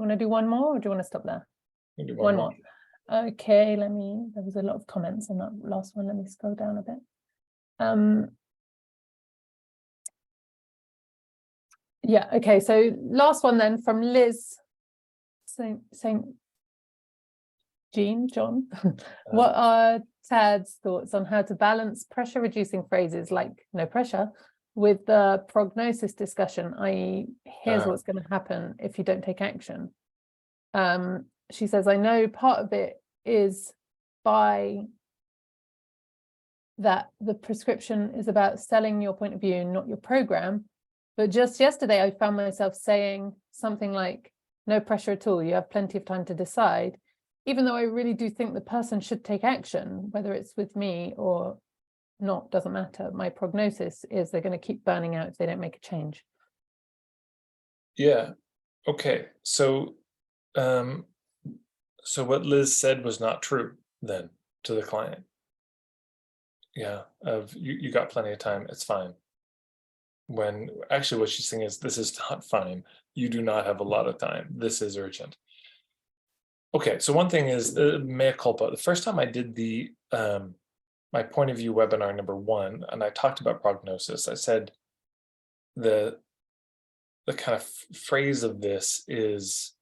want to do one more, or do you want to stop there? Do One more. Okay, there was a lot of comments on that last one. Let me scroll down a bit. Yeah, okay, so last one then from Liz Saint John. What are Tad's thoughts on how to balance pressure reducing phrases like no pressure with the prognosis discussion, i.e. here's what's going to happen if you don't take action? She says, I know part of it is by that the prescription is about selling your point of view, not your program. But just yesterday, I found myself saying something like, no pressure at all, you have plenty of time to decide, even though I really do think the person should take action, whether it's with me or not, doesn't matter. My prognosis is they're going to keep burning out if they don't make a change. Yeah. Okay. So, so what Liz said was not true then to the client. Yeah. You got plenty of time. It's fine. When actually what she's saying is, this is not fine. You do not have a lot of time. This is urgent. Okay, so one thing is mea culpa. The first time I did the my point of view webinar #1, and I talked about prognosis, I said the kind of phrase of this is,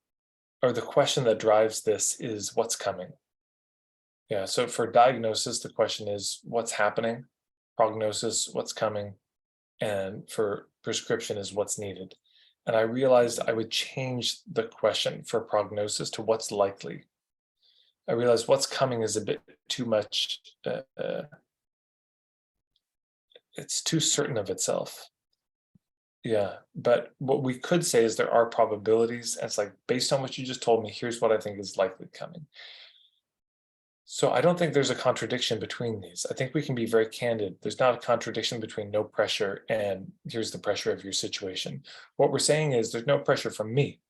or the question that drives this is, what's coming? Yeah, so for diagnosis, the question is what's happening, prognosis, what's coming, and for prescription is what's needed. And I realized I would change the question for prognosis to what's likely. I realized what's coming is a bit too much, it's too certain of itself. Yeah, but what we could say is there are probabilities. And it's like, based on what you just told me, here's what I think is likely coming. So I don't think there's a contradiction between these. I think we can be very candid. There's not a contradiction between no pressure and here's the pressure of your situation. What we're saying is there's no pressure from me.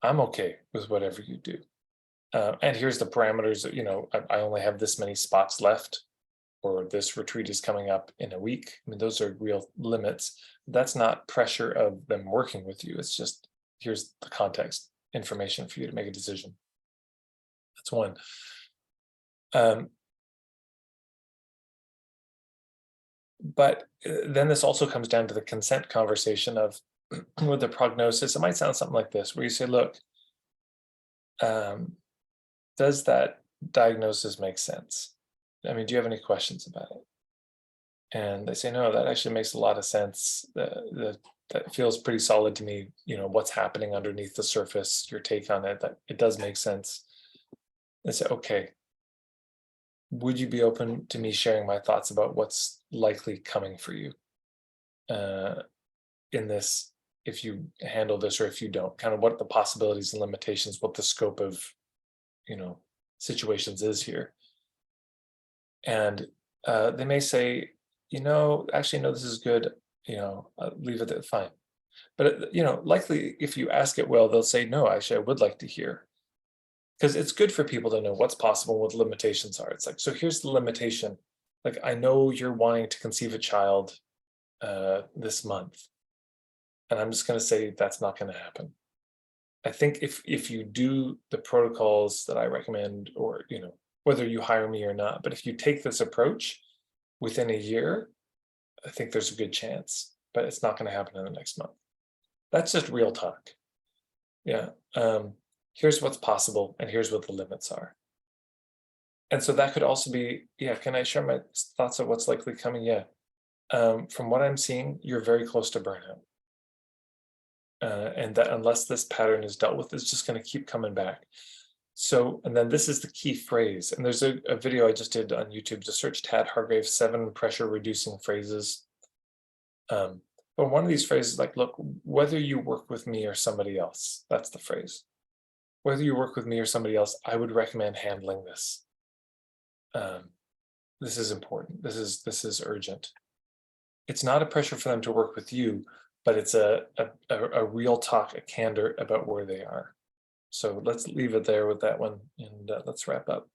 I'm okay with whatever you do. And here's the parameters that, you know, I only have this many spots left, or this retreat is coming up in a week. I mean, those are real limits. That's not pressure of them working with you. It's just, here's the context information for you to make a decision. That's one. But then this also comes down to the consent conversation of with the prognosis. It might sound something like this, where you say, look, does that diagnosis make sense? I mean, do you have any questions about it? And they say, no, that actually makes a lot of sense. That feels pretty solid to me. You know, what's happening underneath the surface, your take on it, that it does make sense. They say, okay, would you be open to me sharing my thoughts about what's likely coming for you in this, if you handle this or if you don't, kind of what the possibilities and limitations, what the scope of, you know, situations is here. And they may say, you know, actually, no, this is good, you know, leave it at fine. But, you know, likely if you ask it well, they'll say, no, actually, I would like to hear. Because it's good for people to know what's possible, what the limitations are. It's like, so here's the limitation. Like, I know you're wanting to conceive a child this month. And I'm just going to say that's not going to happen. I think if you do the protocols that I recommend, or, you know, whether you hire me or not, but if you take this approach within a year, I think there's a good chance, but it's not going to happen in the next month. That's just real talk. Yeah. Here's what's possible and here's what the limits are. And so that could also be, yeah, can I share my thoughts of what's likely coming? Yeah. From what I'm seeing, you're very close to burnout. And that unless this pattern is dealt with, it's just going to keep coming back. So, and then this is the key phrase. And there's a video I just did on YouTube. Just search Tad Hargrave 7 pressure reducing phrases. But one of these phrases, like, look, whether you work with me or somebody else, that's the phrase. Whether you work with me or somebody else, I would recommend handling this. This is important. This is urgent. It's not a pressure for them to work with you, but it's a real talk, a candor about where they are. So let's leave it there with that one, and let's wrap up.